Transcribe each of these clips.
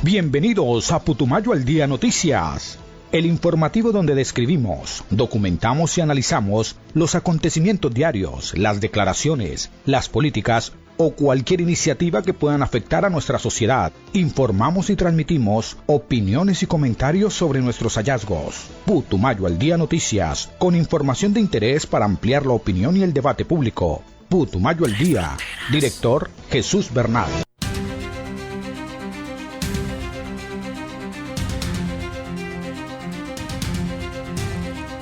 Bienvenidos a Putumayo al Día Noticias, el informativo donde describimos, documentamos y analizamos los acontecimientos diarios, las declaraciones, las políticas o cualquier iniciativa que puedan afectar a nuestra sociedad. Informamos y transmitimos opiniones y comentarios sobre nuestros hallazgos. Putumayo al Día Noticias, con información de interés para ampliar la opinión y el debate público. Putumayo al Día, director Jesús Bernal.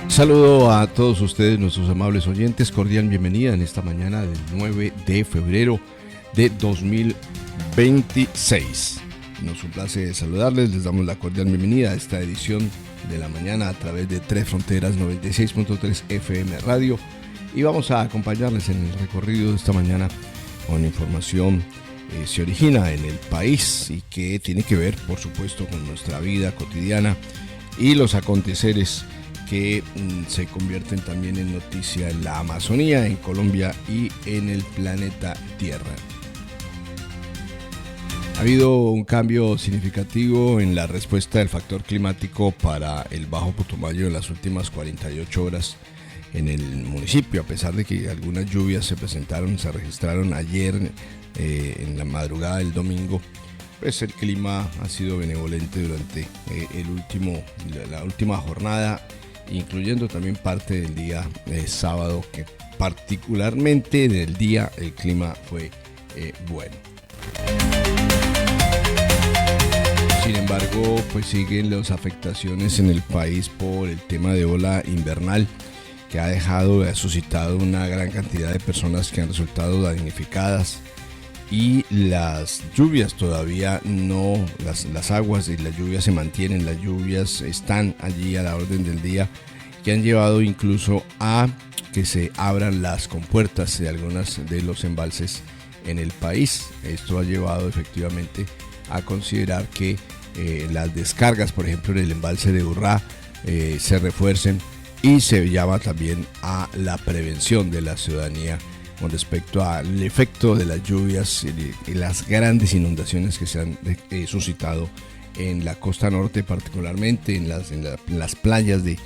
Saludo a todos ustedes, nuestros amables oyentes, cordial bienvenida en esta mañana del 9 de febrero de 2026. Nos complace saludarles, les damos la cordial bienvenida a esta edición de la mañana a través de Tres Fronteras 96.3 FM Radio y vamos a acompañarles en el recorrido de esta mañana con información que se origina en el país y que tiene que ver, por supuesto, con nuestra vida cotidiana y los aconteceres que se convierten también en noticia en la Amazonía, en Colombia y en el planeta Tierra. Ha habido un cambio significativo en la respuesta del factor climático para el Bajo Putumayo en las últimas 48 horas en el municipio, a pesar de que algunas lluvias se registraron ayer en la madrugada del domingo. Pues el clima ha sido benevolente durante la última jornada, incluyendo también parte del día sábado, que particularmente en el día el clima fue bueno. Sin embargo, pues siguen las afectaciones en el país por el tema de ola invernal, que ha suscitado una gran cantidad de personas que han resultado damnificadas. Y las lluvias todavía no, las aguas y las lluvias se mantienen, las lluvias están allí a la orden del día, que han llevado incluso a que se abran las compuertas de algunos de los embalses en el país. Esto ha llevado efectivamente a considerar que las descargas, por ejemplo en el embalse de Urrá, se refuercen, y se llama también a la prevención de la ciudadanía con respecto al efecto de las lluvias y las grandes inundaciones que se han suscitado en la costa norte, particularmente en las playas de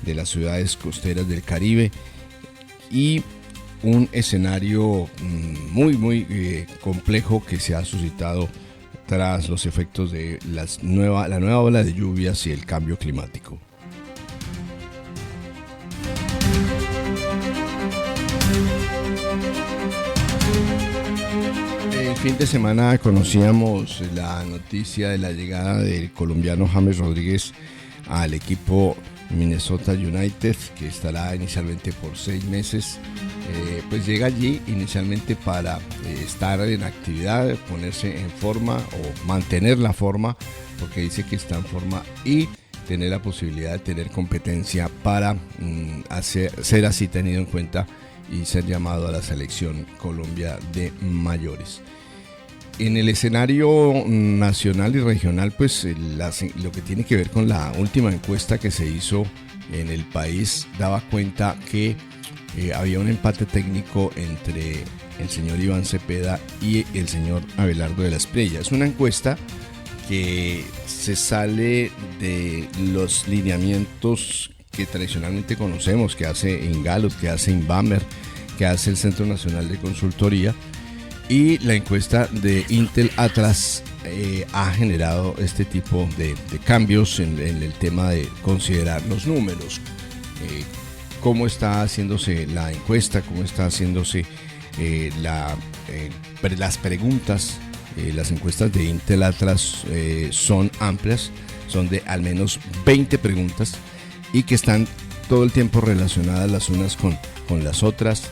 las ciudades costeras del Caribe, y un escenario muy complejo que se ha suscitado tras los efectos de la nueva ola de lluvias y el cambio climático. El fin de semana conocíamos la noticia de la llegada del colombiano James Rodríguez al equipo Minnesota United, que estará inicialmente por 6 meses. Pues llega allí inicialmente para estar en actividad, ponerse en forma o mantener la forma, porque dice que está en forma, y tener la posibilidad de tener competencia para ser así tenido en cuenta y ser llamado a la selección Colombia de mayores. En el escenario nacional y regional, pues lo que tiene que ver con la última encuesta que se hizo en el país daba cuenta que había un empate técnico entre el señor Iván Cepeda y el señor Abelardo de la Espriella. Es una encuesta que se sale de los lineamientos que tradicionalmente conocemos, que hace Ingallup, que hace Inbamer, que hace el Centro Nacional de Consultoría, y la encuesta de Intel Atlas ha generado este tipo de cambios en el tema de considerar los números, cómo está haciéndose la encuesta, cómo está haciéndose las preguntas. Las encuestas de Intel Atlas son amplias, son de al menos 20 preguntas y que están todo el tiempo relacionadas las unas con las otras.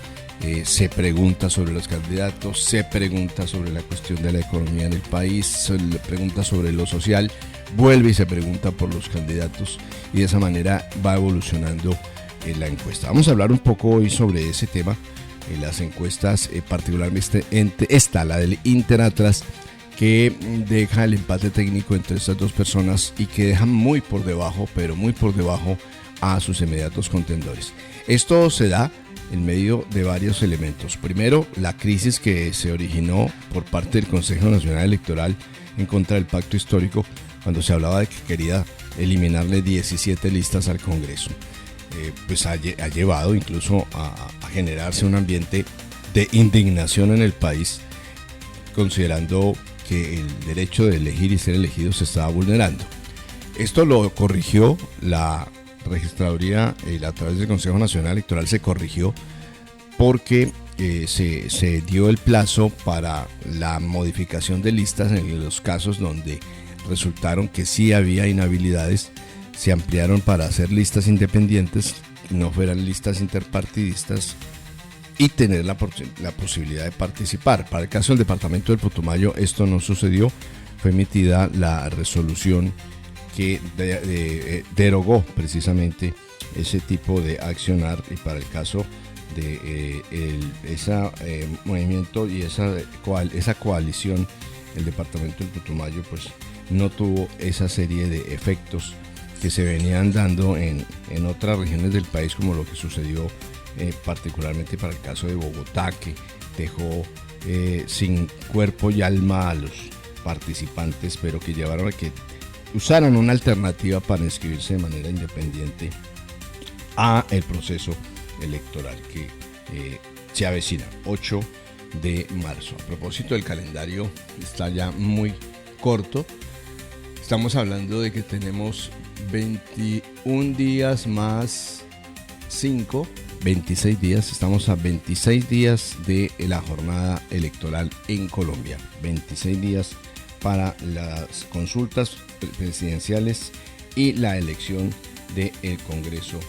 Se pregunta sobre los candidatos, se pregunta sobre la cuestión de la economía en el país, se le pregunta sobre lo social, vuelve y se pregunta por los candidatos, y de esa manera va evolucionando la encuesta. Vamos a hablar un poco hoy sobre ese tema, las encuestas, particularmente esta, la del Intel Atlas, que deja el empate técnico entre estas dos personas y que deja muy por debajo, pero muy por debajo a sus inmediatos contendores. Esto se da en medio de varios elementos. Primero, la crisis que se originó por parte del Consejo Nacional Electoral en contra del pacto histórico cuando se hablaba de que quería eliminarle 17 listas al Congreso. Pues ha llevado incluso a generarse un ambiente de indignación en el país, considerando que el derecho de elegir y ser elegido se estaba vulnerando. Esto lo corrigió la registraduría a través del Consejo Nacional Electoral, se corrigió porque se dio el plazo para la modificación de listas en los casos donde resultaron que sí había inhabilidades. Se ampliaron para hacer listas independientes, no fueran listas interpartidistas, y tener la posibilidad de participar. Para el caso del departamento del Putumayo esto no sucedió. Fue emitida la resolución que derogó precisamente ese tipo de accionar, y para el caso de ese movimiento y esa coalición, el departamento del Putumayo pues no tuvo esa serie de efectos que se venían dando en otras regiones del país, como lo que sucedió particularmente para el caso de Bogotá, que dejó sin cuerpo y alma a los participantes, pero que llevaron a que usaran una alternativa para inscribirse de manera independiente a el proceso electoral que se avecina, 8 de marzo. A propósito del calendario, está ya muy corto. Estamos hablando de que tenemos 21 días más 5, 26 días. Estamos a 26 días de la jornada electoral en Colombia. 26 días para las consultas presidenciales y la elección del Congreso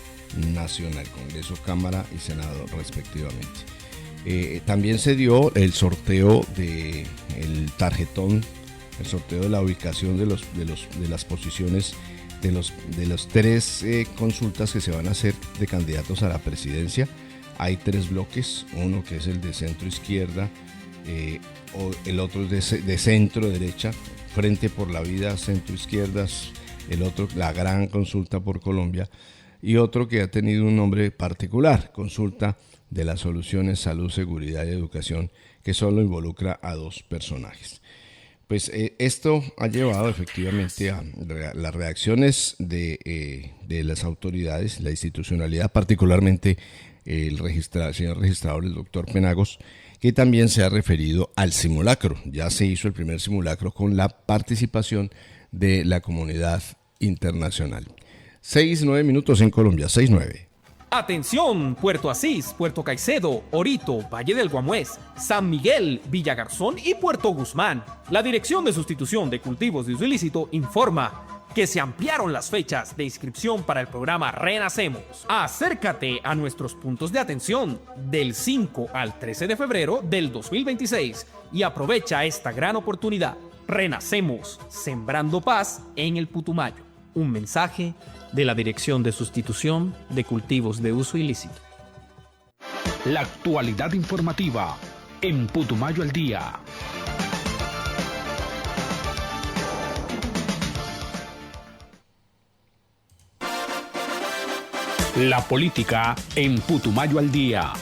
Nacional, Congreso, Cámara y Senado respectivamente. También se dio el sorteo del tarjetón, el sorteo de la ubicación de las posiciones de los 3 consultas que se van a hacer de candidatos a la presidencia. Hay 3 bloques, uno que es el de centro izquierda, el otro es de centro derecha, Frente por la Vida, centro izquierdas, el otro la Gran Consulta por Colombia, y otro que ha tenido un nombre particular, Consulta de las Soluciones Salud, Seguridad y Educación, que solo involucra a 2 personajes. Pues esto ha llevado efectivamente a las reacciones de las autoridades, la institucionalidad, particularmente el señor registrador, el doctor Penagos, que también se ha referido al simulacro. Ya se hizo el primer simulacro con la participación de la comunidad internacional. 6-9 minutos en Colombia, 6-9. Atención, Puerto Asís, Puerto Caicedo, Orito, Valle del Guamués, San Miguel, Villagarzón y Puerto Guzmán. La Dirección de Sustitución de Cultivos de Uso Ilícito informa que se ampliaron las fechas de inscripción para el programa Renacemos. Acércate a nuestros puntos de atención del 5 al 13 de febrero del 2026 y aprovecha esta gran oportunidad. Renacemos, sembrando paz en el Putumayo. Un mensaje de la Dirección de Sustitución de Cultivos de Uso Ilícito. La actualidad informativa en Putumayo al Día. La política en Putumayo al Día.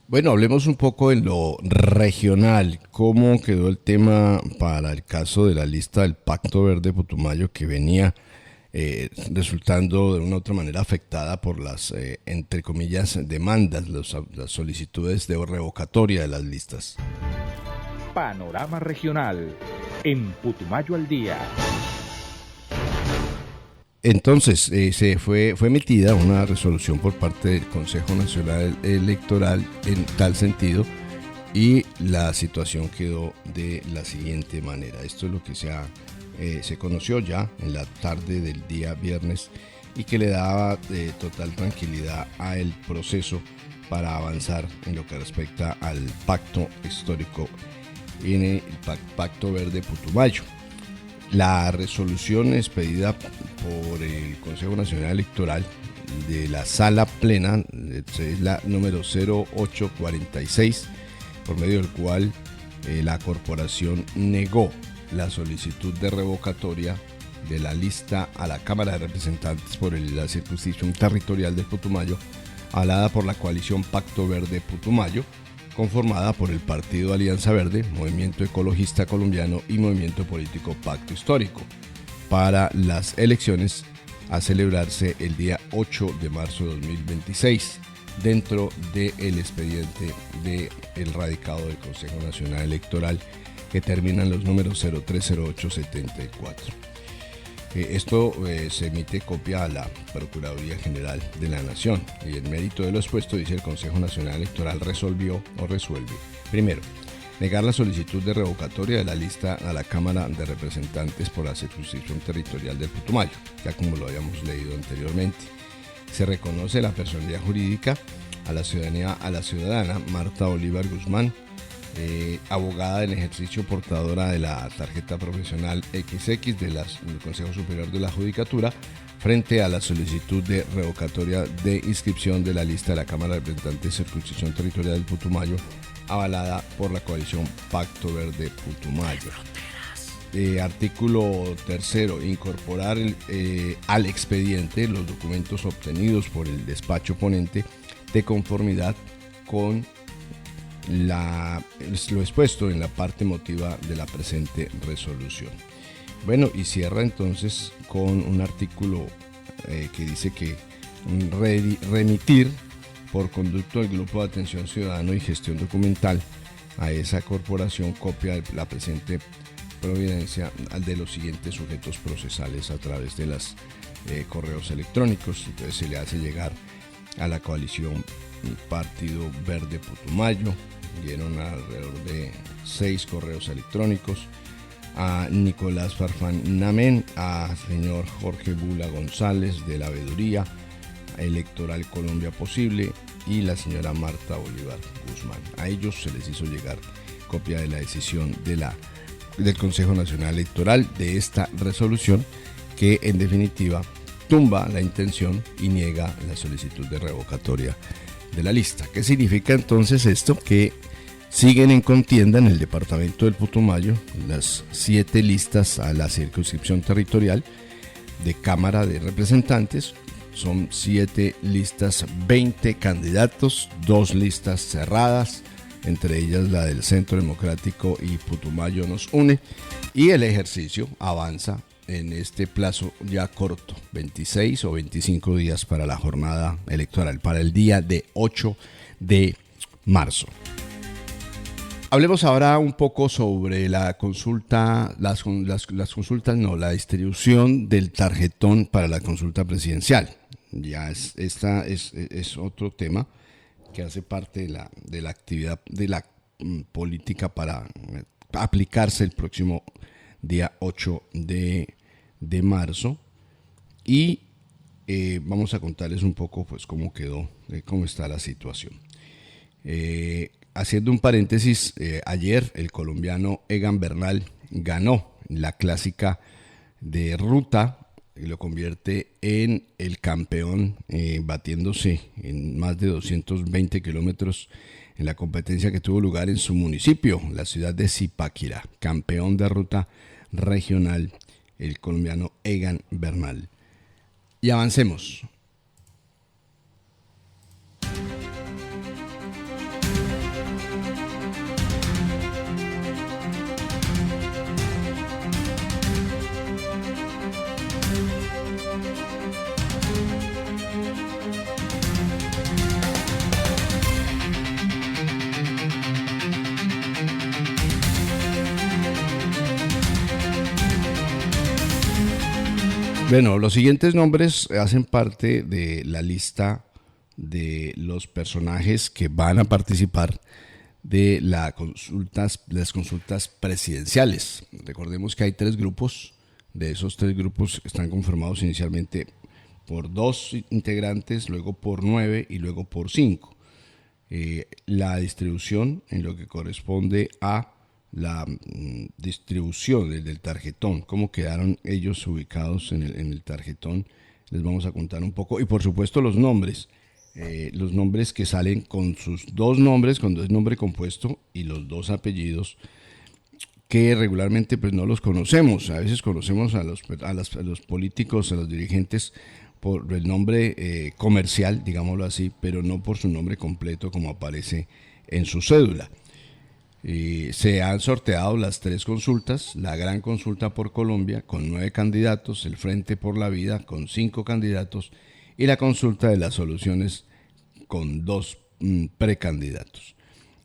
Bueno, hablemos un poco en lo regional. ¿Cómo quedó el tema para el caso de la lista del Pacto Verde Putumayo, que venía resultando de una u otra manera afectada por las, entre comillas, demandas, las solicitudes de revocatoria de las listas? Panorama regional en Putumayo al Día. Entonces, fue emitida una resolución por parte del Consejo Nacional Electoral en tal sentido, y la situación quedó de la siguiente manera. Esto es lo que se conoció ya en la tarde del día viernes, y que le daba total tranquilidad a el proceso para avanzar en lo que respecta al pacto histórico en el Pacto Verde Putumayo. La resolución expedida por el Consejo Nacional Electoral de la Sala Plena es la número 0846, por medio del cual la corporación negó la solicitud de revocatoria de la lista a la Cámara de Representantes por la circunscripción territorial de Putumayo, avalada por la coalición Pacto Verde Putumayo, conformada por el Partido Alianza Verde, Movimiento Ecologista Colombiano y Movimiento Político Pacto Histórico, para las elecciones a celebrarse el día 8 de marzo de 2026, dentro del expediente del radicado del Consejo Nacional Electoral, que terminan los números 030874. Esto se emite copia a la Procuraduría General de la Nación, y en mérito de lo expuesto dice el Consejo Nacional Electoral resuelve: primero, negar la solicitud de revocatoria de la lista a la Cámara de Representantes por la circunscripción territorial del Putumayo, ya como lo habíamos leído anteriormente. Se reconoce la personalidad jurídica a la ciudadana Marta Bolívar Guzmán, abogada en ejercicio, portadora de la tarjeta profesional XX del Consejo Superior de la Judicatura, frente a la solicitud de revocatoria de inscripción de la lista de la Cámara de Representantes Circunscripción Territorial del Putumayo, avalada por la coalición Pacto Verde Putumayo. Artículo 3. Incorporar al expediente los documentos obtenidos por el despacho ponente de conformidad con lo expuesto en la parte motiva de la presente resolución. Bueno, y cierra entonces con un artículo que dice que remitir por conducto del Grupo de Atención Ciudadano y Gestión Documental a esa corporación copia de la presente providencia de los siguientes sujetos procesales a través de los correos electrónicos. Entonces se le hace llegar a la coalición Partido Verde Putumayo, dieron alrededor de 6 correos electrónicos, a Nicolás Farfán Namén, a señor Jorge Bula González de la Veeduría Electoral Colombia Posible y la señora Marta Bolívar Guzmán. A ellos se les hizo llegar copia de la decisión del Consejo Nacional Electoral de esta resolución, que en definitiva tumba la intención y niega la solicitud de revocatoria de la lista. ¿Qué significa entonces esto? Que siguen en contienda en el departamento del Putumayo las 7 listas a la circunscripción territorial de Cámara de Representantes. Son 7 listas, 20 candidatos, 2 listas cerradas, entre ellas la del Centro Democrático y Putumayo Nos Une, y el ejercicio avanza en este plazo ya corto, 26 o 25 días para la jornada electoral, para el día de 8 de marzo. Hablemos ahora un poco sobre la consulta, la distribución del tarjetón para la consulta presidencial. Ya esta es otro tema que hace parte de la actividad de la política para aplicarse el próximo día 8 de marzo, y vamos a contarles un poco pues cómo quedó, cómo está la situación. Haciendo un paréntesis, ayer el colombiano Egan Bernal ganó la clásica de ruta y lo convierte en el campeón, batiéndose en más de 220 kilómetros en la competencia que tuvo lugar en su municipio, la ciudad de Zipaquirá. Campeón de ruta regional, el colombiano Egan Bernal. Y avancemos. Bueno, los siguientes nombres hacen parte de la lista de los personajes que van a participar de las consultas presidenciales. Recordemos que hay 3 grupos. De esos 3 grupos están conformados inicialmente por 2 integrantes, luego por 9 y luego por 5. La distribución en lo que corresponde a la distribución del tarjetón, cómo quedaron ellos ubicados en el tarjetón, les vamos a contar un poco, y por supuesto los nombres que salen con sus 2 nombres, cuando es nombre compuesto, y los 2 apellidos, que regularmente pues no los conocemos. A veces conocemos a los políticos, a los dirigentes por el nombre comercial, digámoslo así, pero no por su nombre completo como aparece en su cédula. Se han sorteado las 3 consultas: la Gran Consulta por Colombia con 9 candidatos, el Frente por la Vida con 5 candidatos y la Consulta de las Soluciones con 2 precandidatos.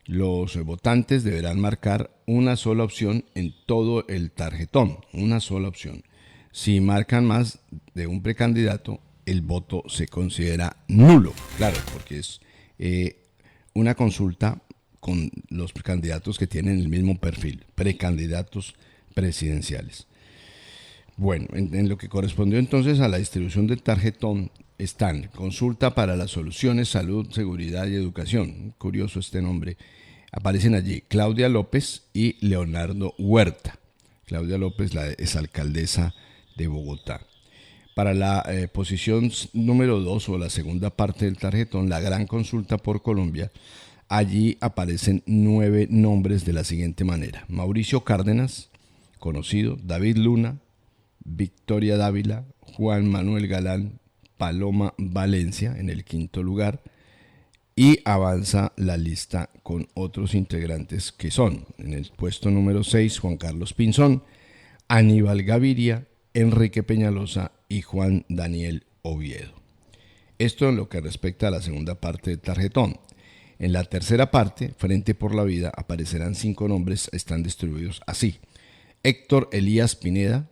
Los votantes deberán marcar una sola opción en todo el tarjetón, una sola opción. Si marcan más de un precandidato, el voto se considera nulo, claro, porque es una consulta con los candidatos que tienen el mismo perfil, precandidatos presidenciales. Bueno, en lo que correspondió entonces a la distribución del tarjetón están: consulta para las soluciones, salud, seguridad y educación. Curioso este nombre. Aparecen allí Claudia López y Leonardo Huerta. Claudia López, la exalcaldesa de Bogotá. Para la posición número 2 o la segunda parte del tarjetón, la Gran Consulta por Colombia, allí aparecen 9 nombres de la siguiente manera: Mauricio Cárdenas, conocido; David Luna, Victoria Dávila, Juan Manuel Galán, Paloma Valencia en el 5º lugar, y avanza la lista con otros integrantes que son: en el puesto número 6, Juan Carlos Pinzón, Aníbal Gaviria, Enrique Peñalosa y Juan Daniel Oviedo. Esto en lo que respecta a la segunda parte del tarjetón. En la tercera parte, Frente por la Vida, aparecerán 5 nombres, están distribuidos así: Héctor Elías Pineda,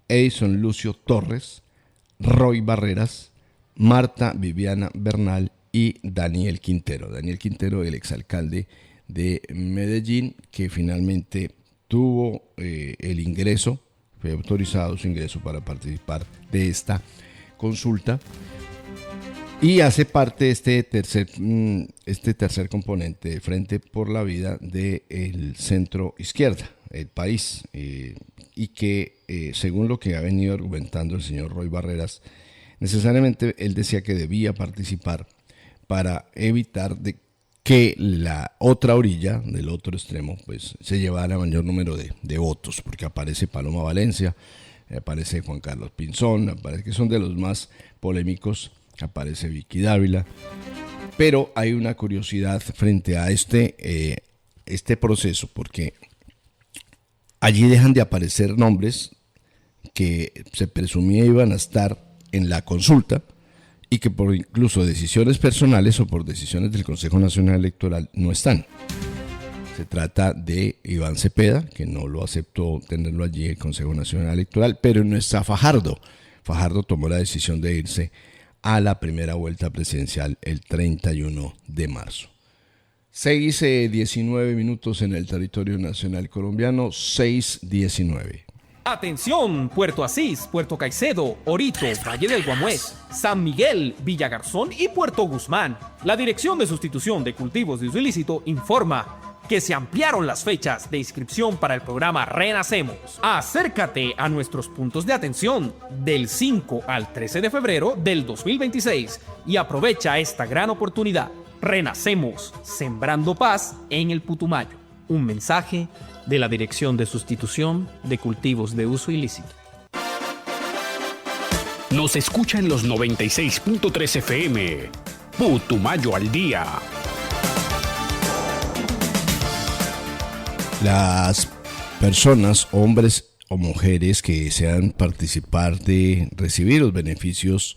Edison Lucio Torres, Roy Barreras, Marta Viviana Bernal y Daniel Quintero. Daniel Quintero, el exalcalde de Medellín, que finalmente tuvo el ingreso, fue autorizado su ingreso para participar de esta consulta, y hace parte de este tercer componente de Frente por la Vida del centro izquierda, el país, y que según lo que ha venido argumentando el señor Roy Barreras, necesariamente él decía que debía participar para evitar de que la otra orilla, del otro extremo, pues se llevara mayor número de votos, porque aparece Paloma Valencia, aparece Juan Carlos Pinzón, aparece que son de los más polémicos, aparece Vicky Dávila. Pero hay una curiosidad frente a este proceso, porque allí dejan de aparecer nombres que se presumía iban a estar en la consulta y que por incluso decisiones personales o por decisiones del Consejo Nacional Electoral no están. Se trata de Iván Cepeda, que no lo aceptó tenerlo allí el Consejo Nacional Electoral, pero no está Fajardo. Fajardo tomó la decisión de irse a la primera vuelta presidencial el 31 de marzo. 6:19 minutos en el territorio nacional colombiano, 6:19. Atención, Puerto Asís, Puerto Caicedo, Orito, Valle del Guamués, San Miguel, Villagarzón y Puerto Guzmán. La Dirección de Sustitución de Cultivos de Uso Ilícito informa que se ampliaron las fechas de inscripción para el programa Renacemos. Acércate a nuestros puntos de atención del 5 al 13 de febrero del 2026 y aprovecha esta gran oportunidad. Renacemos, sembrando paz en el Putumayo. Un mensaje de la Dirección de Sustitución de Cultivos de Uso Ilícito. Nos escucha en los 96.3 FM. Putumayo al día. Las personas, hombres o mujeres que desean participar de recibir los beneficios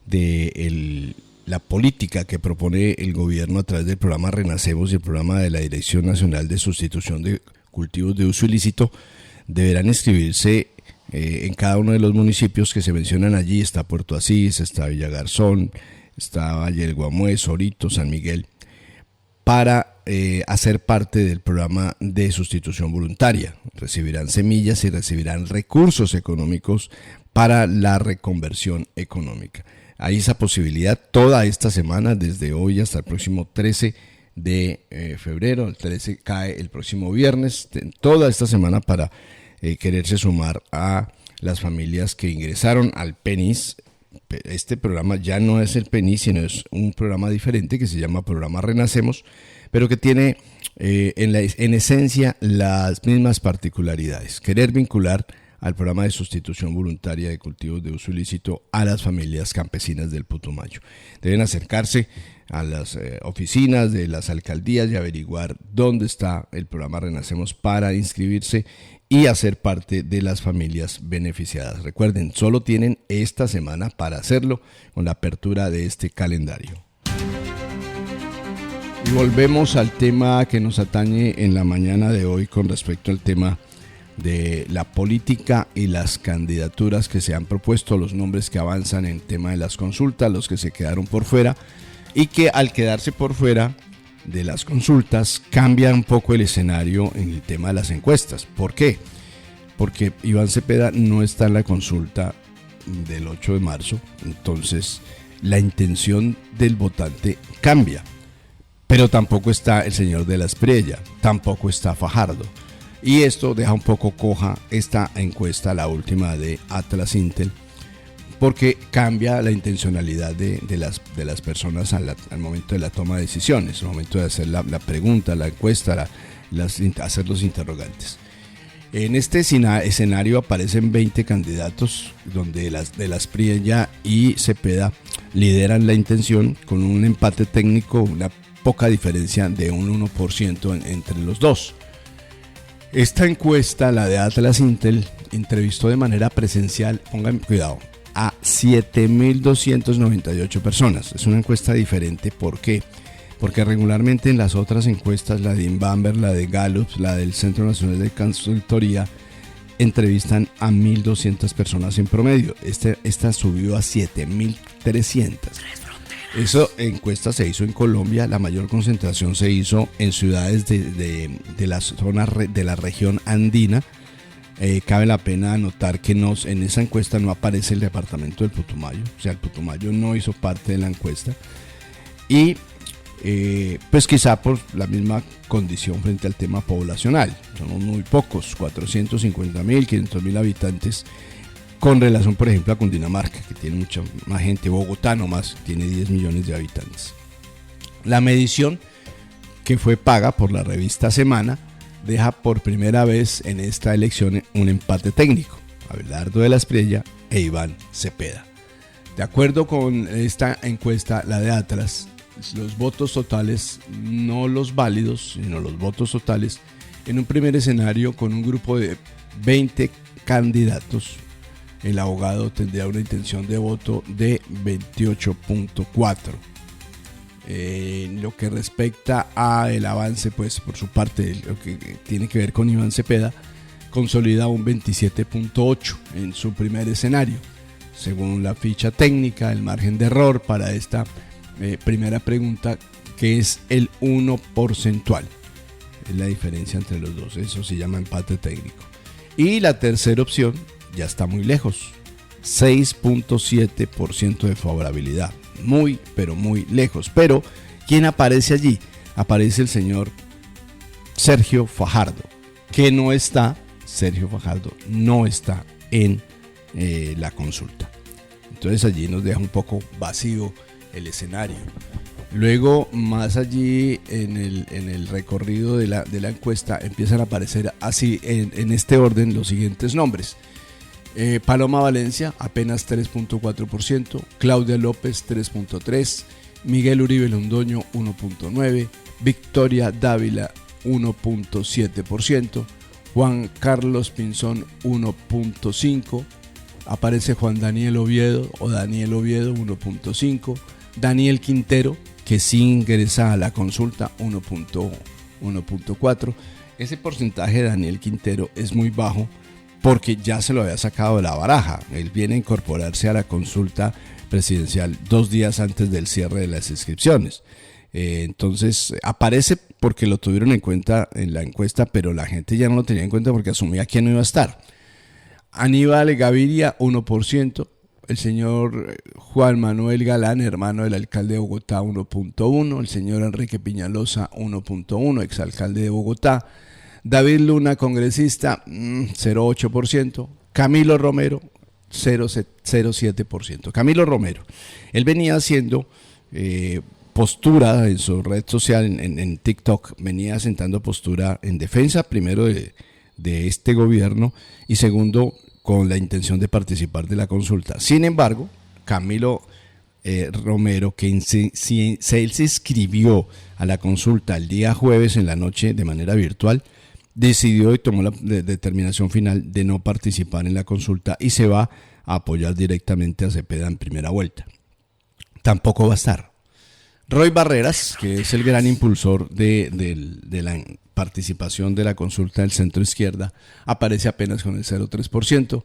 de la política que propone el gobierno a través del programa Renacemos y el programa de la Dirección Nacional de Sustitución de Cultivos de Uso Ilícito, deberán inscribirse en cada uno de los municipios que se mencionan allí. Está Puerto Asís, está Villagarzón, está Valle del Guamués, Orito, San Miguel, para hacer parte del programa de sustitución voluntaria. Recibirán semillas y recibirán recursos económicos para la reconversión económica. Hay esa posibilidad toda esta semana, desde hoy hasta el próximo 13 de febrero. El 13 cae el próximo viernes. Toda esta semana para quererse sumar a las familias que ingresaron al PENIS. Este programa ya no es el PENIS, sino es un programa diferente que se llama Programa Renacemos, pero que tiene en esencia las mismas particularidades: querer vincular al programa de sustitución voluntaria de cultivos de uso ilícito a las familias campesinas del Putumayo. Deben acercarse a las oficinas de las alcaldías y averiguar dónde está el programa Renacemos para inscribirse y hacer parte de las familias beneficiadas. Recuerden, solo tienen esta semana para hacerlo con la apertura de este calendario. Y volvemos al tema que nos atañe en la mañana de hoy con respecto al tema de la política y las candidaturas que se han propuesto, los nombres que avanzan en el tema de las consultas, los que se quedaron por fuera y que al quedarse por fuera de las consultas cambia un poco el escenario en el tema de las encuestas. ¿Por qué? Porque Iván Cepeda no está en la consulta del 8 de marzo, entonces la intención del votante cambia. Pero tampoco está el señor de la Espriella, tampoco está Fajardo. Y esto deja un poco coja esta encuesta, la última de Atlas Intel, porque cambia la intencionalidad de las personas al momento de la toma de decisiones, al momento de hacer la pregunta, la encuesta, hacer los interrogantes. En este escenario aparecen 20 candidatos, donde de la Espriella y Cepeda lideran la intención con un empate técnico, una poca diferencia de un 1% entre los dos. Esta encuesta, la de Atlas Intel, entrevistó de manera presencial, pongan cuidado, a 7.298 personas. Es una encuesta diferente. ¿Por qué? Porque regularmente en las otras encuestas, la de Inbamber, la de Gallup, la del Centro Nacional de Consultoría, entrevistan a 1.200 personas en promedio. Esta subió a 7.300. Esa encuesta se hizo en Colombia, la mayor concentración se hizo en ciudades de la zona de la región andina. Cabe la pena anotar que en esa encuesta no aparece el departamento del Putumayo, o sea, el Putumayo no hizo parte de la encuesta. Y pues quizá por la misma condición frente al tema poblacional, somos muy pocos, 450.000, 500.000 habitantes, con relación, por ejemplo, a Cundinamarca, que tiene mucha más gente. Bogotá nomás tiene 10 millones de habitantes. La medición, que fue paga por la revista Semana, deja por primera vez en esta elección un empate técnico: Abelardo de la Espriella e Iván Cepeda. De acuerdo con esta encuesta, la de Atlas, los votos totales, no los válidos, sino los votos totales, en un primer escenario con un grupo de 20 candidatos, el abogado tendría una intención de voto de 28.4. Lo que respecta a el avance, pues por su parte, lo que tiene que ver con Iván Cepeda, consolida un 27.8 en su primer escenario. Según la ficha técnica, el margen de error para esta primera pregunta, que es el 1 porcentual. Es la diferencia entre los dos, eso se llama empate técnico. Y la tercera opción ya está muy lejos, 6.7% de favorabilidad, muy pero muy lejos. Pero ¿quién aparece allí? Aparece el señor Sergio Fajardo, que no está, Sergio Fajardo no está en la consulta. Entonces allí nos deja un poco vacío el escenario. Luego, más allí en el recorrido de la encuesta, empiezan a aparecer así en este orden los siguientes nombres: Paloma Valencia, apenas 3.4%, Claudia López, 3.3%, Miguel Uribe Londoño, 1.9%, Victoria Dávila, 1.7%, Juan Carlos Pinzón, 1.5%, aparece Juan Daniel Oviedo o Daniel Oviedo, 1.5%, Daniel Quintero, que sí ingresa a la consulta, 1.4%. Ese porcentaje de Daniel Quintero es muy bajo, porque ya se lo había sacado de la baraja. Él viene a incorporarse a la consulta presidencial 2 días antes del cierre de las inscripciones. Entonces aparece porque lo tuvieron en cuenta en la encuesta, pero la gente ya no lo tenía en cuenta porque asumía quién no iba a estar. Aníbal Gaviria, 1%. El señor Juan Manuel Galán, hermano del alcalde de Bogotá, 1.1%. El señor Enrique Piñalosa, 1.1%, exalcalde de Bogotá. David Luna, congresista, 0.8%. Camilo Romero, 0.07%. Camilo Romero, él venía haciendo postura en su red social, en TikTok, venía sentando postura en defensa, primero de este gobierno, y segundo, con la intención de participar de la consulta. Sin embargo, Camilo Romero, que él se inscribió a la consulta el día jueves en la noche de manera virtual, decidió y tomó la determinación final de no participar en la consulta y se va a apoyar directamente a Cepeda en primera vuelta. Tampoco va a estar Roy Barreras, que es el gran impulsor de la participación de la consulta del centro izquierda, aparece apenas con el 0,3%,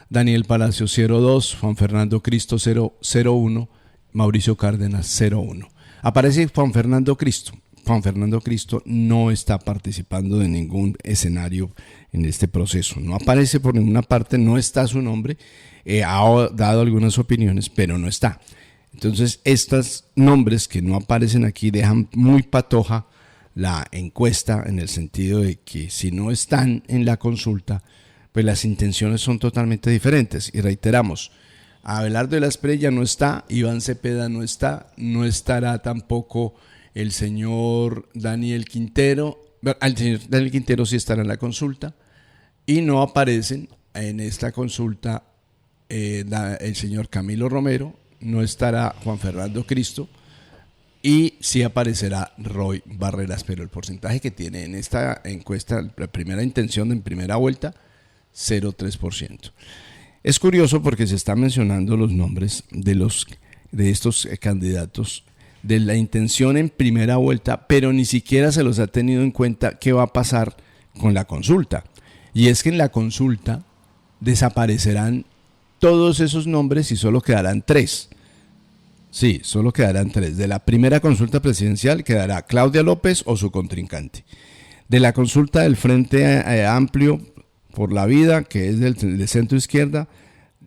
Daniel Palacio 0,2%, Juan Fernando Cristo 0,1%, Mauricio Cárdenas 0,1%. Aparece Juan Fernando Cristo. Juan Fernando Cristo no está participando de ningún escenario en este proceso. No aparece por ninguna parte, no está su nombre. Ha dado algunas opiniones, pero no está. Entonces, estos nombres que no aparecen aquí dejan muy patoja la encuesta, en el sentido de que si no están en la consulta, pues las intenciones son totalmente diferentes. Y reiteramos, Abelardo de la Espriella no está, Iván Cepeda no está, no estará tampoco el señor Daniel Quintero. El señor Daniel Quintero sí estará en la consulta, y no aparecen en esta consulta el señor Camilo Romero, no estará Juan Fernando Cristo, y sí aparecerá Roy Barreras, pero el porcentaje que tiene en esta encuesta, la primera intención en primera vuelta, 0,3%. Es curioso porque se están mencionando los nombres de estos candidatos de la intención en primera vuelta, pero ni siquiera se los ha tenido en cuenta qué va a pasar con la consulta. Y es que en la consulta desaparecerán todos esos nombres y solo quedarán 3. Sí, solo quedarán 3. De la primera consulta presidencial quedará Claudia López o su contrincante. De la consulta del Frente Amplio por la Vida, que es del centro izquierda,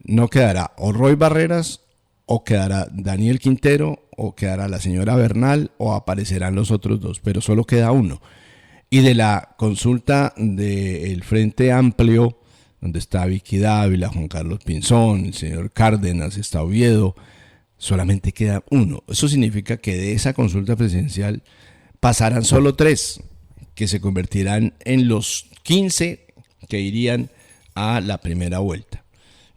no quedará o Roy Barreras, o quedará Daniel Quintero, o quedará la señora Bernal, o aparecerán los otros 2, pero solo queda uno. Y de la consulta del Frente Amplio, donde está Vicky Dávila, Juan Carlos Pinzón, el señor Cárdenas, está Oviedo, solamente queda uno. Eso significa que de esa consulta presidencial pasarán solo 3, que se convertirán en los 15 que irían a la primera vuelta.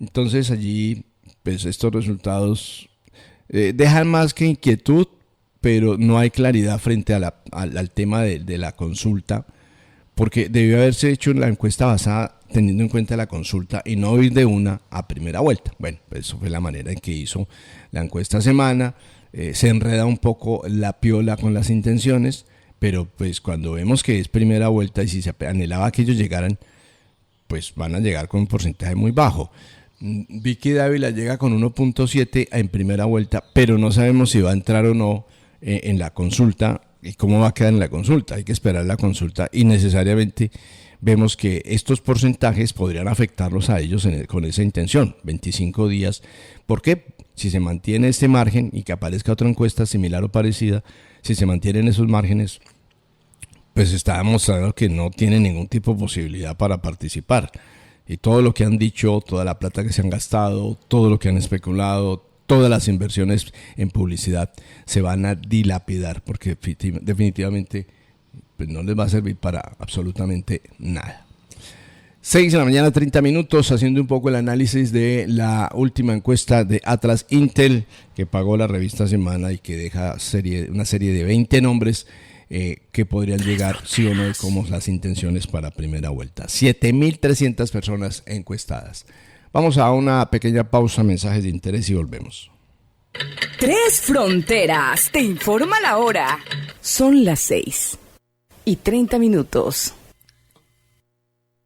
Entonces allí, pues estos resultados dejan más que inquietud, pero no hay claridad frente al tema de la consulta, porque debió haberse hecho la encuesta basada teniendo en cuenta la consulta y no ir de una a primera vuelta. Bueno, pues eso fue la manera en que hizo la encuesta semana. Se enreda un poco la piola con las intenciones, pero pues cuando vemos que es primera vuelta y si se anhelaba que ellos llegaran, pues van a llegar con un porcentaje muy bajo. Vicky Dávila llega con 1.7 en primera vuelta, pero no sabemos si va a entrar o no en la consulta y cómo va a quedar en la consulta. Hay que esperar la consulta y necesariamente vemos que estos porcentajes podrían afectarlos a ellos con esa intención, 25 días. ¿Por qué? Si se mantiene este margen y que aparezca otra encuesta similar o parecida, si se mantienen esos márgenes, pues está demostrando que no tienen ningún tipo de posibilidad para participar. Y todo lo que han dicho, toda la plata que se han gastado, todo lo que han especulado, todas las inversiones en publicidad se van a dilapidar, porque definitivamente pues no les va a servir para absolutamente nada. 6 de la mañana, 30 minutos, haciendo un poco el análisis de la última encuesta de Atlas Intel que pagó la revista Semana y que deja una serie de 20 nombres que podrían llegar, sí o no, como las intenciones para primera vuelta. 7.300 personas encuestadas. Vamos a una pequeña pausa, mensajes de interés y volvemos. Tres Fronteras te informa la hora. Son las 6:30.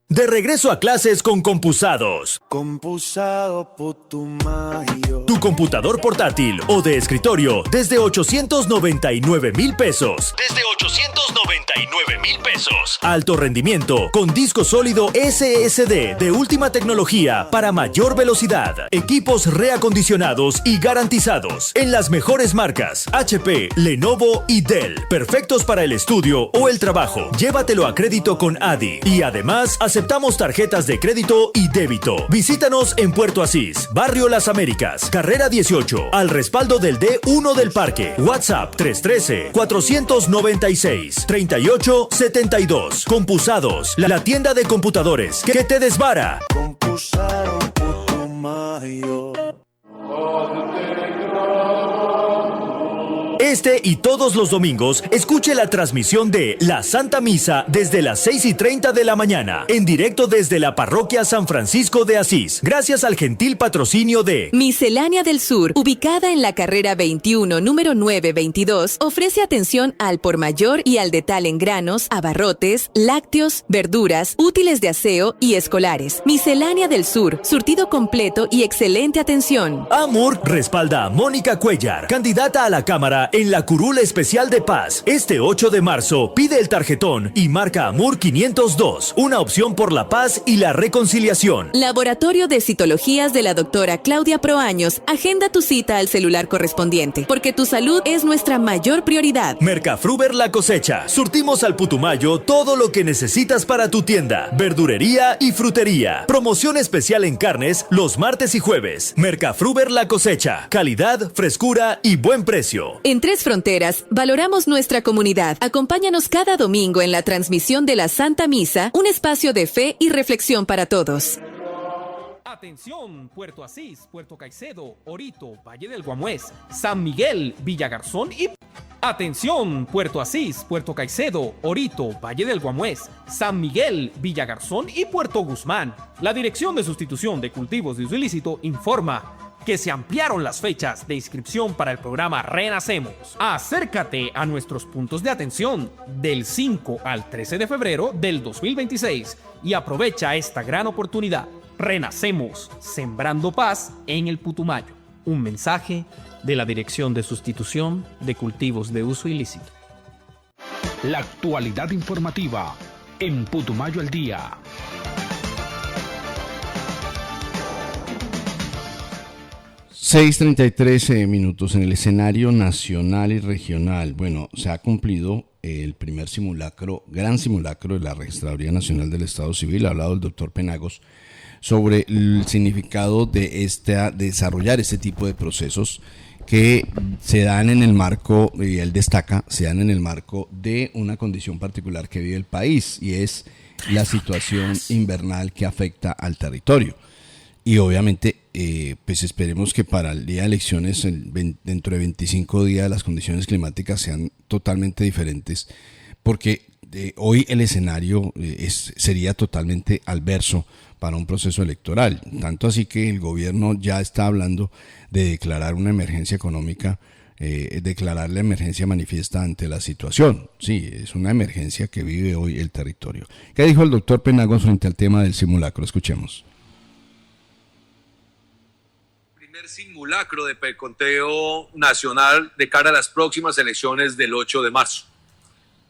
De regreso a clases con Compusados. Compusado Putumayo. Tu computador portátil o de escritorio desde 899,000 pesos. Desde 899,000 pesos. Alto rendimiento con disco sólido SSD de última tecnología para mayor velocidad. Equipos reacondicionados y garantizados en las mejores marcas HP, Lenovo y Dell. Perfectos para el estudio o el trabajo. Llévatelo a crédito con ADI. Y además aceptamos tarjetas de crédito y débito. Visítanos en Puerto Asís, Barrio Las Américas, carrera 18, al respaldo del D1 del Parque. WhatsApp 313-496-3872. Compusados, la tienda de computadores que te desvara. Compusado Putumayo. Este y todos los domingos, escuche la transmisión de la Santa Misa desde las 6:30 de la mañana, en directo desde la Parroquia San Francisco de Asís, gracias al gentil patrocinio de Miscelánea del Sur, ubicada en la carrera 21, número 922, ofrece atención al por mayor y al detal en granos, abarrotes, lácteos, verduras, útiles de aseo y escolares. Miscelánea del Sur, surtido completo y excelente atención. AMUR respalda a Mónica Cuellar, candidata a la Cámara en la Curul Especial de Paz. Este 8 de marzo, pide el tarjetón y marca AMUR 502, una opción por la paz y la reconciliación. Laboratorio de Citologías de la doctora Claudia Proaños. Agenda tu cita al celular correspondiente, porque tu salud es nuestra mayor prioridad. Mercafruber La Cosecha. Surtimos al Putumayo todo lo que necesitas para tu tienda, verdurería y frutería. Promoción especial en carnes los martes y jueves. Mercafruber La Cosecha. Calidad, frescura y buen precio. En Tres Fronteras, valoramos nuestra comunidad. Acompáñanos cada domingo en la transmisión de la Santa Misa, un espacio de fe y reflexión para todos. Atención, Puerto Asís, Puerto Caicedo, Orito, Valle del Guamués, San Miguel, Villagarzón y... Atención, Puerto Asís, Puerto Caicedo, Orito, Valle del Guamués, San Miguel, Villagarzón y Puerto Guzmán. La Dirección de Sustitución de Cultivos de Uso Ilícito informa que se ampliaron las fechas de inscripción para el programa Renacemos. Acércate a nuestros puntos de atención del 5 al 13 de febrero del 2026 y aprovecha esta gran oportunidad. Renacemos, sembrando paz en el Putumayo. Un mensaje de la Dirección de Sustitución de Cultivos de Uso Ilícito. La actualidad informativa en Putumayo al Día. (6:33 en el escenario nacional y regional. Bueno, se ha cumplido el primer gran simulacro de la Registraduría Nacional del Estado Civil. Ha hablado el doctor Penagos sobre el significado de desarrollar este tipo de procesos que se dan en el marco, y él destaca, se dan en el marco de una condición particular que vive el país, y es la situación invernal que afecta al territorio. Y obviamente, pues esperemos que para el día de elecciones, dentro de 25 días, las condiciones climáticas sean totalmente diferentes, porque hoy el escenario sería totalmente adverso para un proceso electoral. Tanto así que el gobierno ya está hablando de declarar una emergencia económica, declarar la emergencia manifiesta ante la situación. Sí, es una emergencia que vive hoy el territorio. ¿Qué dijo el doctor Penagos frente al tema del simulacro? Escuchemos. Simulacro de preconteo nacional de cara a las próximas elecciones del 8 de marzo.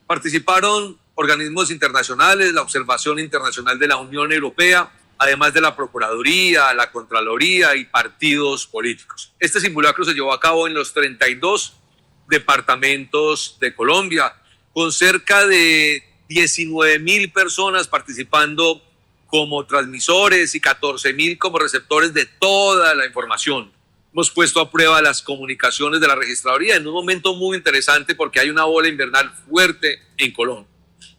Participaron organismos internacionales, la Observación Internacional de la Unión Europea, además de la Procuraduría, la Contraloría y partidos políticos. Este simulacro se llevó a cabo en los 32 departamentos de Colombia, con cerca de 19.000 personas participando como transmisores y 14.000 como receptores de toda la información. Hemos puesto a prueba las comunicaciones de la registraduría en un momento muy interesante porque hay una ola invernal fuerte en Colombia.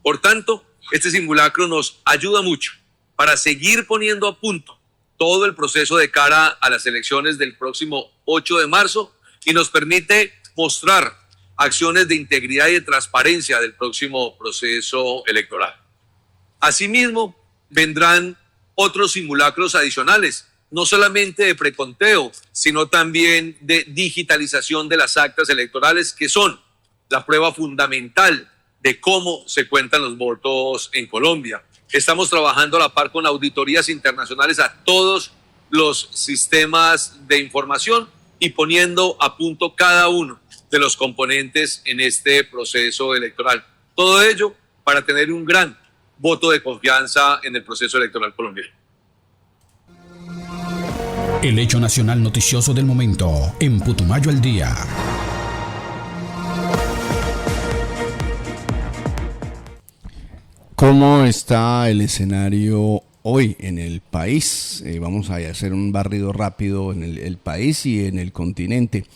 Por tanto, este simulacro nos ayuda mucho para seguir poniendo a punto todo el proceso de cara a las elecciones del próximo 8 de marzo y nos permite mostrar acciones de integridad y de transparencia del próximo proceso electoral. Asimismo, vendrán otros simulacros adicionales, no solamente de preconteo, sino también de digitalización de las actas electorales, que son la prueba fundamental de cómo se cuentan los votos en Colombia. Estamos trabajando a la par con auditorías internacionales a todos los sistemas de información y poniendo a punto cada uno de los componentes en este proceso electoral. Todo ello para tener un gran voto de confianza en el proceso electoral colombiano. El hecho nacional noticioso del momento en Putumayo al Día. ¿Cómo está el escenario hoy en el país? Vamos a hacer un barrido rápido en el país y en el continente.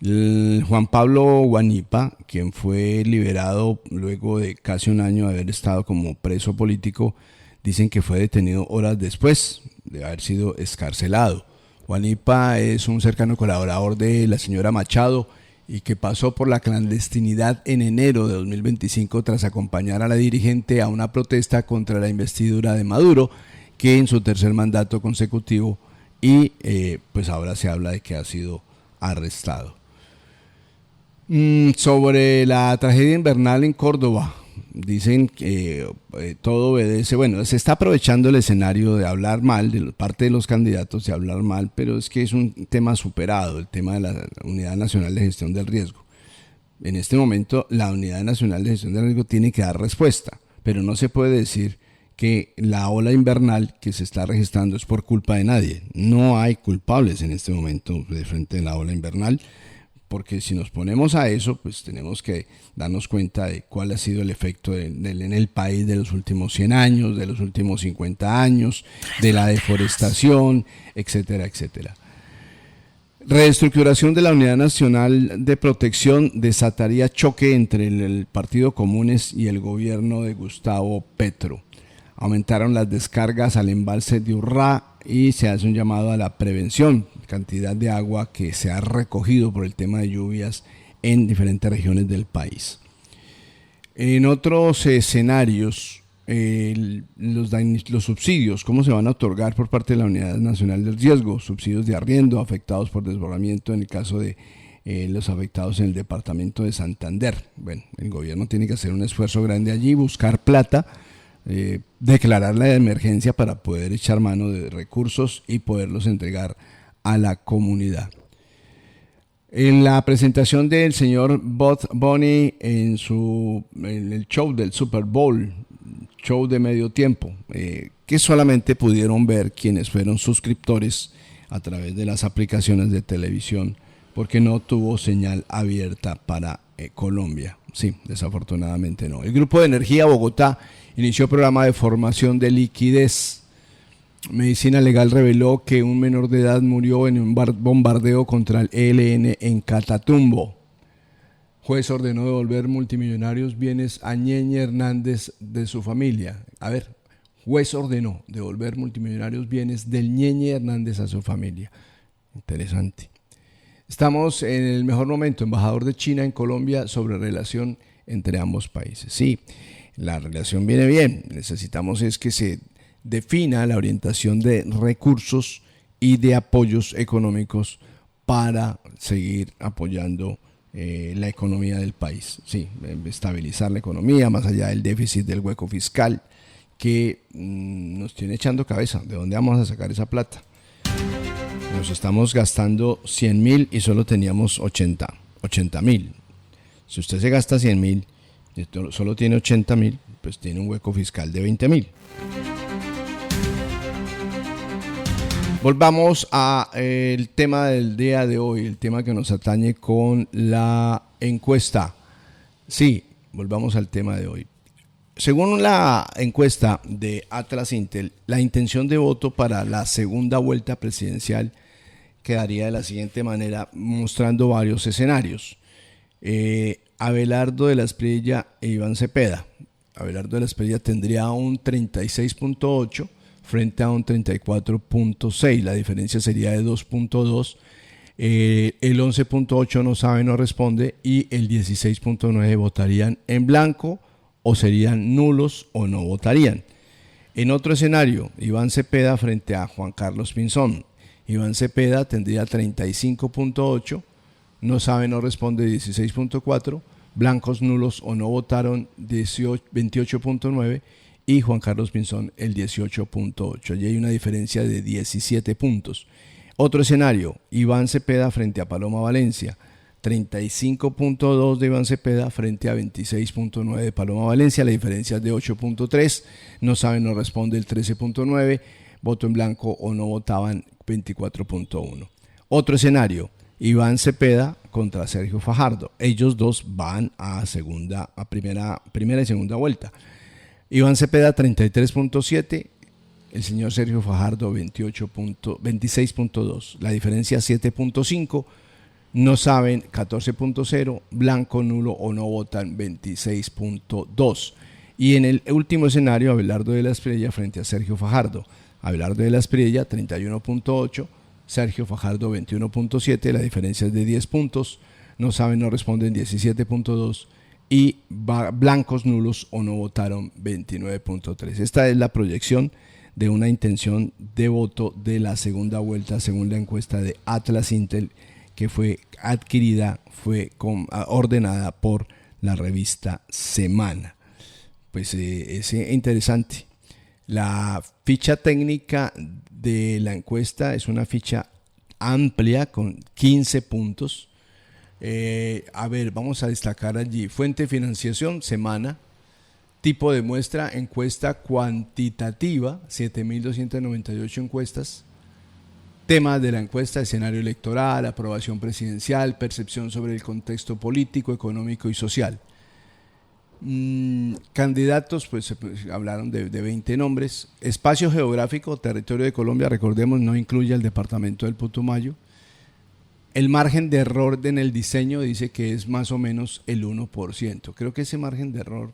Juan Pablo Guanipa, quien fue liberado luego de casi un año de haber estado como preso político, dicen que fue detenido horas después de haber sido excarcelado. Juanipa es un cercano colaborador de la señora Machado y que pasó por la clandestinidad en enero de 2025 tras acompañar a la dirigente a una protesta contra la investidura de Maduro, que en su tercer mandato consecutivo, y pues ahora se habla de que ha sido arrestado. Sobre la tragedia invernal en Córdoba, dicen que todo obedece, bueno, se está aprovechando el escenario de hablar mal, de parte de los candidatos de hablar mal, pero es que es un tema superado, el tema de la Unidad Nacional de Gestión del Riesgo. En este momento la Unidad Nacional de Gestión del Riesgo tiene que dar respuesta, pero no se puede decir que la ola invernal que se está registrando es por culpa de nadie. No hay culpables en este momento de frente a la ola invernal, porque si nos ponemos a eso, pues tenemos que darnos cuenta de cuál ha sido el efecto en el país de los últimos 100 años, de los últimos 50 años, de la deforestación, etcétera, etcétera. Reestructuración de la Unidad Nacional de Protección desataría choque entre el Partido Comunes y el gobierno de Gustavo Petro. Aumentaron las descargas al embalse de Urrá y se hace un llamado a la prevención, cantidad de agua que se ha recogido por el tema de lluvias en diferentes regiones del país. En otros escenarios, los subsidios, ¿cómo se van a otorgar por parte de la Unidad Nacional del Riesgo? Subsidios de arriendo afectados por desbordamiento en el caso de los afectados en el departamento de Santander. Bueno, el gobierno tiene que hacer un esfuerzo grande allí, buscar plata, declarar la emergencia para poder echar mano de recursos y poderlos entregar a la comunidad. En la presentación del señor Bugs Bunny en el show del Super Bowl, show de medio tiempo, que solamente pudieron ver quienes fueron suscriptores a través de las aplicaciones de televisión, porque no tuvo señal abierta para Colombia. Sí, desafortunadamente no. El Grupo de Energía Bogotá inició programa de formación de liquidez. Medicina Legal reveló que un menor de edad murió en un bombardeo contra el ELN en Catatumbo. Juez ordenó devolver multimillonarios bienes a Ñeñe Hernández de su familia. A ver, juez ordenó devolver multimillonarios bienes del Ñeñe Hernández a su familia. Interesante. Estamos en el mejor momento, embajador de China en Colombia, sobre relación entre ambos países. Sí, la relación viene bien. Necesitamos es que se defina la orientación de recursos y de apoyos económicos para seguir apoyando la economía del país. Sí, estabilizar la economía más allá del déficit del hueco fiscal que nos tiene echando cabeza. ¿De dónde vamos a sacar esa plata? Nos estamos gastando 100.000 y solo teníamos 80.000. Si usted se gasta 100.000 y solo tiene 80.000, pues tiene un hueco fiscal de 20.000. Volvamos al tema del día de hoy, el tema que nos atañe con la encuesta. Sí, volvamos al tema de hoy. Según la encuesta de Atlas Intel, la intención de voto para la segunda vuelta presidencial quedaría de la siguiente manera, mostrando varios escenarios. Abelardo de la Espriella e Iván Cepeda. Abelardo de la Espriella tendría un 36.8 frente a un 34.6. La diferencia sería de 2.2. El 11.8 no sabe, no responde, y el 16.9 votarían en blanco o serían nulos o no votarían. En otro escenario, Iván Cepeda frente a Juan Carlos Pinzón. Iván Cepeda tendría 35.8, no sabe, no responde, 16.4, blancos, nulos o no votaron 28.9 y Juan Carlos Pinzón el 18.8. Allí hay una diferencia de 17 puntos. Otro escenario, Iván Cepeda frente a Paloma Valencia. 35.2 de Iván Cepeda frente a 26.9 de Paloma Valencia, la diferencia es de 8.3, no sabe, no responde el 13.9, voto en blanco o no votaban 24.1. Otro escenario, Iván Cepeda contra Sergio Fajardo, ellos dos van a primera y segunda vuelta. Iván Cepeda 33.7, el señor Sergio Fajardo 26.2, la diferencia 7.5, no saben 14.0, blanco, nulo o no votan 26.2. Y en el último escenario, Abelardo de la Espriella frente a Sergio Fajardo. Abelardo de la Espriella 31.8, Sergio Fajardo 21.7, la diferencia es de 10 puntos, no saben, no responden 17.2 y blancos, nulos o no votaron 29.3. Esta es la proyección de una intención de voto de la segunda vuelta según la encuesta de Atlas Intel, que fue ordenada por la revista Semana. Pues es interesante. La ficha técnica de la encuesta es una ficha amplia con 15 puntos. Vamos a destacar allí: fuente de financiación, Semana; tipo de muestra, encuesta cuantitativa, 7.298 encuestas; temas de la encuesta, escenario electoral, aprobación presidencial, percepción sobre el contexto político, económico y social. Candidatos, pues hablaron de 20 nombres. Espacio geográfico, territorio de Colombia, recordemos, no incluye el departamento del Putumayo. El margen de error en el diseño dice que es más o menos el 1%. Creo que ese margen de error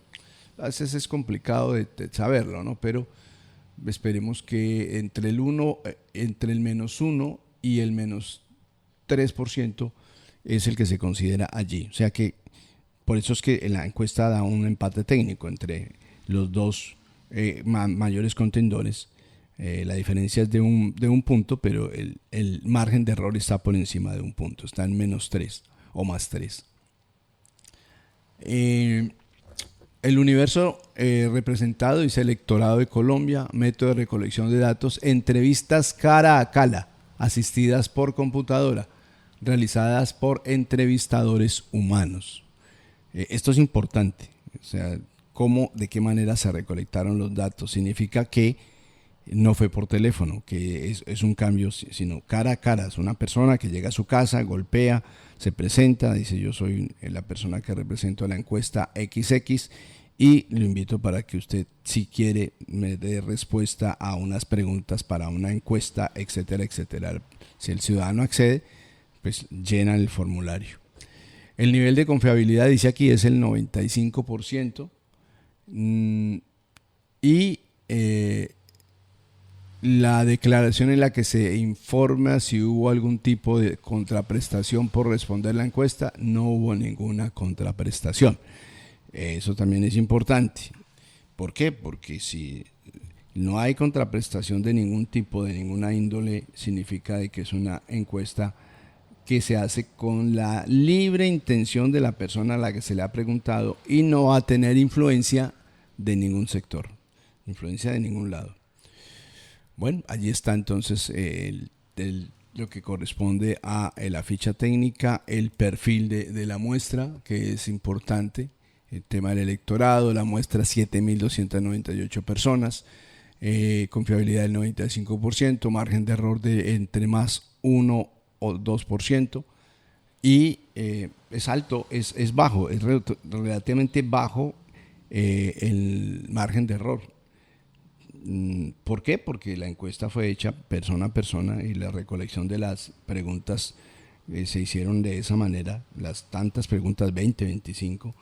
a veces es complicado de saberlo, ¿no? Pero esperemos que entre el -1 y el -3% es el que se considera allí. O sea que por eso es que en la encuesta da un empate técnico entre los dos mayores contendores. La diferencia es de un punto, pero el margen de error está por encima de un punto, está en -3 o +3. El universo representado dice: electorado de Colombia, método de recolección de datos, entrevistas cara a cara, asistidas por computadora, realizadas por entrevistadores humanos. Esto es importante, o sea, de qué manera se recolectaron los datos. Significa que no fue por teléfono, que es un cambio, sino cara a cara. Es una persona que llega a su casa, golpea, se presenta, dice: yo soy la persona que represento la encuesta XX, y lo invito para que usted, si quiere, me dé respuesta a unas preguntas para una encuesta, etcétera, etcétera. Si el ciudadano accede, pues llena el formulario. El nivel de confiabilidad, dice aquí, es el 95%. La declaración en la que se informa si hubo algún tipo de contraprestación por responder la encuesta, no hubo ninguna contraprestación. Eso también es importante. ¿Por qué? Porque si no hay contraprestación de ningún tipo, de ninguna índole, significa de que es una encuesta que se hace con la libre intención de la persona a la que se le ha preguntado y no va a tener influencia de ningún sector, influencia de ningún lado. Bueno, allí está entonces lo que corresponde a la ficha técnica, el perfil de la muestra, que es importante, el tema del electorado, la muestra 7.298 personas, confiabilidad del 95%, margen de error de entre +1 o 2%, y es alto, es bajo, es relativamente bajo el margen de error. ¿Por qué? Porque la encuesta fue hecha persona a persona y la recolección de las preguntas se hicieron de esa manera, las tantas preguntas, 20, 25,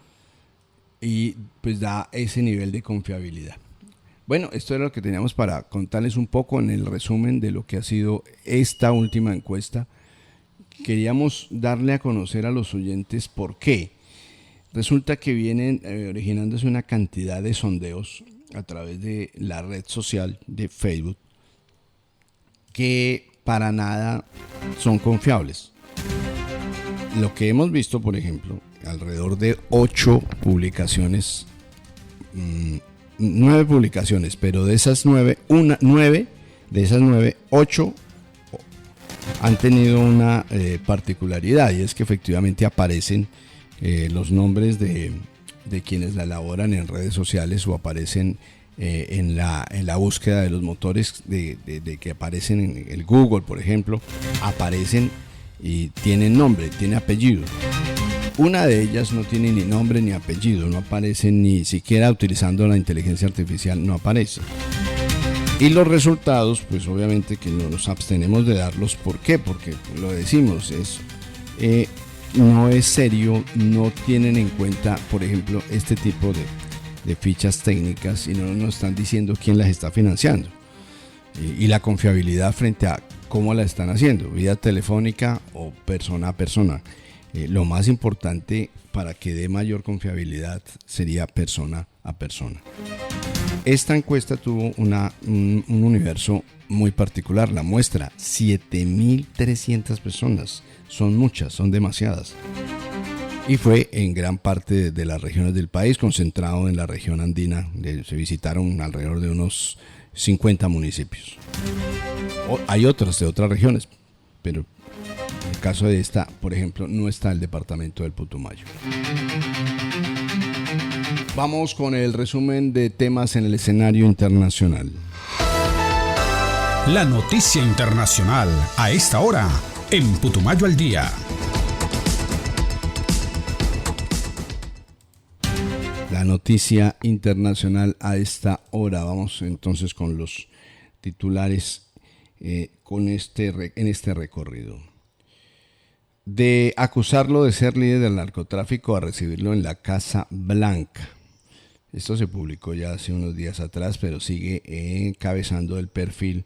y pues da ese nivel de confiabilidad. Bueno, esto era lo que teníamos para contarles un poco en el resumen de lo que ha sido esta última encuesta. Queríamos darle a conocer a los oyentes por qué. Resulta que vienen originándose una cantidad de sondeos a través de la red social de Facebook que para nada son confiables. Lo que hemos visto, por ejemplo, alrededor de 8 publicaciones, 9 publicaciones, pero de esas 9, 8 han tenido una particularidad, y es que efectivamente aparecen los nombres de quienes la elaboran en redes sociales, o aparecen en la búsqueda de los motores de que aparecen en el Google, por ejemplo, aparecen y tienen nombre, tiene apellido. Una de ellas no tiene ni nombre ni apellido, no aparece ni siquiera utilizando la inteligencia artificial, no aparece. Y los resultados, pues obviamente que nos abstenemos de darlos. ¿Por qué? Porque lo decimos, no es serio, no tienen en cuenta, por ejemplo, este tipo de fichas técnicas, y no nos están diciendo quién las está financiando. Y la confiabilidad frente a cómo la están haciendo, vía telefónica o persona a persona. Lo más importante para que dé mayor confiabilidad sería persona a persona. Esta encuesta tuvo un universo muy particular. La muestra, 7.300 personas. Son muchas, son demasiadas. Y fue en gran parte de las regiones del país, concentrado en la región andina. Se visitaron alrededor de unos 50 municipios. Hay otras de otras regiones, pero en el caso de esta, por ejemplo, no está el departamento del Putumayo. Vamos con el resumen de temas en el escenario internacional. La noticia internacional a esta hora en Putumayo al Día. La noticia internacional a esta hora. Vamos entonces con los titulares en este recorrido. De acusarlo de ser líder del narcotráfico a recibirlo en la Casa Blanca. Esto se publicó ya hace unos días atrás, pero sigue encabezando el perfil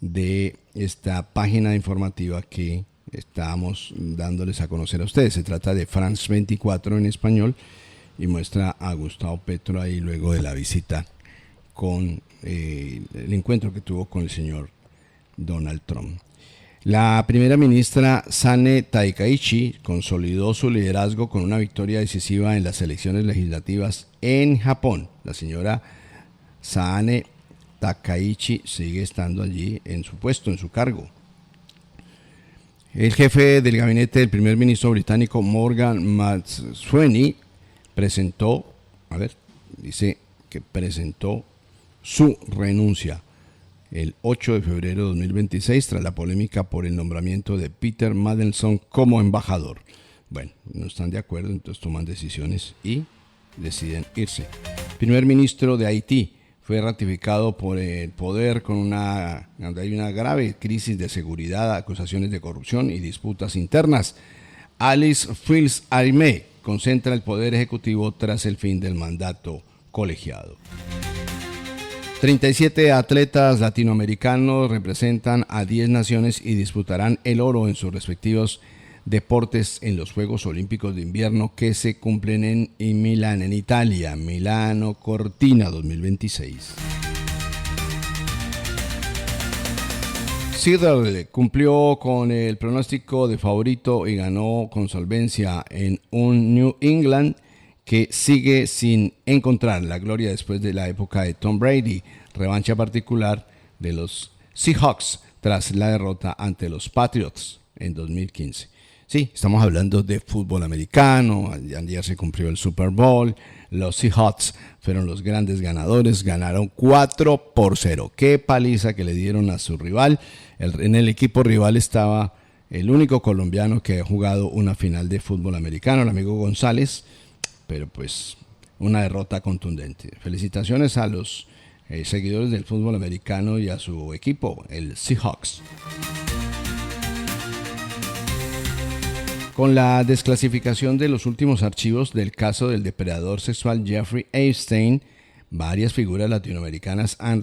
de esta página informativa que estamos dándoles a conocer a ustedes. Se trata de France 24 en español y muestra a Gustavo Petro ahí luego de la visita con el encuentro que tuvo con el señor Donald Trump. La primera ministra Sane Takaichi consolidó su liderazgo con una victoria decisiva en las elecciones legislativas en Japón. La señora Sane Takaichi sigue estando allí en su puesto, en su cargo. El jefe del gabinete del primer ministro británico Morgan McSweeney presentó su renuncia el 8 de febrero de 2026 tras la polémica por el nombramiento de Peter Mandelson como embajador. Bueno, no están de acuerdo, entonces toman decisiones y deciden irse. El primer ministro de Haití fue ratificado por el poder donde hay una grave crisis de seguridad, acusaciones de corrupción y disputas internas. Alice Fils-Aimé concentra el poder ejecutivo tras el fin del mandato colegiado. 37 atletas latinoamericanos representan a 10 naciones y disputarán el oro en sus respectivos deportes en los Juegos Olímpicos de Invierno que se cumplen en Milán, en Italia, Milano Cortina 2026. Seattle cumplió con el pronóstico de favorito y ganó con solvencia en un New England que sigue sin encontrar la gloria después de la época de Tom Brady, revancha particular de los Seahawks tras la derrota ante los Patriots en 2015. Sí, estamos hablando de fútbol americano, ayer se cumplió el Super Bowl, los Seahawks fueron los grandes ganadores, ganaron 4-0. Qué paliza que le dieron a su rival. En el equipo rival estaba el único colombiano que ha jugado una final de fútbol americano, el amigo González, pero pues una derrota contundente. Felicitaciones a los seguidores del fútbol americano y a su equipo, el Seahawks. Con la desclasificación de los últimos archivos del caso del depredador sexual Jeffrey Epstein, varias figuras latinoamericanas han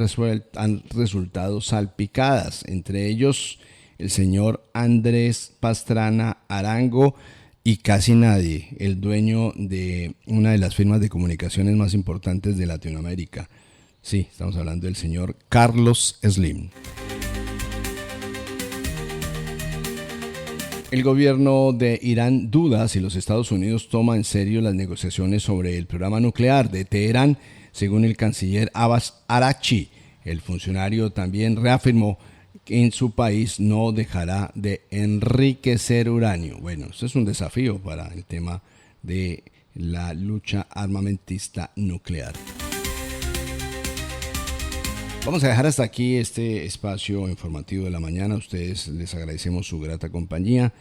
resultado salpicadas, entre ellos el señor Andrés Pastrana Arango y casi nadie, el dueño de una de las firmas de comunicaciones más importantes de Latinoamérica. Sí, estamos hablando del señor Carlos Slim. El gobierno de Irán duda si los Estados Unidos toman en serio las negociaciones sobre el programa nuclear de Teherán, según el canciller Abbas Araghchi. El funcionario también reafirmó que en su país no dejará de enriquecer uranio. Bueno, eso es un desafío para el tema de la lucha armamentista nuclear. Vamos a dejar hasta aquí este espacio informativo de la mañana. A ustedes les agradecemos su grata compañía.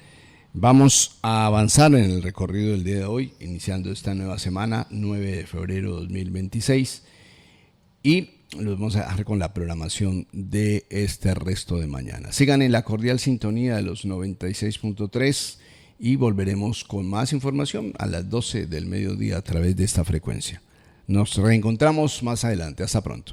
Vamos a avanzar en el recorrido del día de hoy, iniciando esta nueva semana, 9 de febrero de 2026. Y los vamos a dejar con la programación de este resto de mañana. Sigan en la cordial sintonía de los 96.3 y volveremos con más información a las 12 del mediodía a través de esta frecuencia. Nos reencontramos más adelante. Hasta pronto.